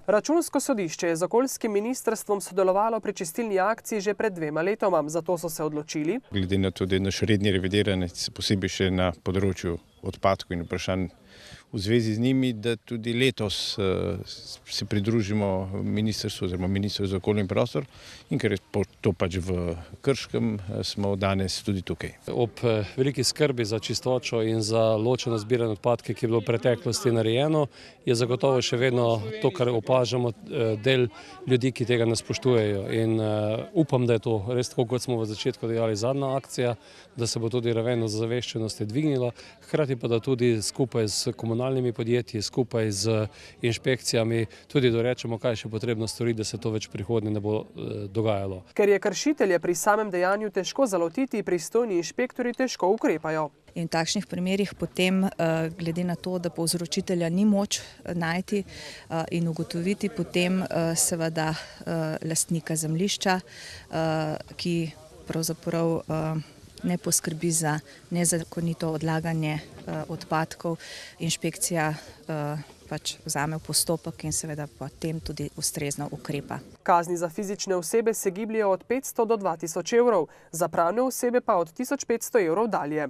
Računsko sodišče je z okoljskim ministrstvom sodelovalo pri čistilni akciji že pred 2 letoma, zato so se odločili, glede na to, da je naš redni revidiranec, posebej še na področju odpadkov in vprašanj v zvezi z njimi, da tudi letos se pridružimo ministrstvu oziroma ministrstvu za okolje in prostor, in ker je to pač v Krškem, smo danes tudi tukaj. Ob veliki skrbi za čistočo in za ločeno zbiranje odpadke, ki je bilo v preteklosti narejeno, je zagotovo še vedno to, kar opažamo, del ljudi, ki tega ne spoštujejo. In upam, da je to res tako, kot smo v začetku dejali, zadnja akcija, da se bo tudi raven ozaveščenosti dvignila, hkrati pa da tudi skupaj s komunalnimi podjetji, skupaj z inšpekcijami tudi dorečemo, kaj še potrebno storiti, da se to več v prihodnje ne bo dogajalo. Ker je kršitelje pri samem dejanju težko zalotiti, pristojni inšpektorji težko ukrepajo. In v takšnih primerih potem, glede na to, da povzročitelja ni moč najti in ugotoviti, potem seveda lastnika zemljišča, ki pravzaprav ne poskrbi za nezakonito odlaganje odpadkov, inšpekcija pač vzame v postopek in seveda potem tudi ustrezno ukrepa. Kazni za fizične osebe se gibljejo od 500 do 2000 evrov, za pravne osebe pa od 1500 evrov dalje.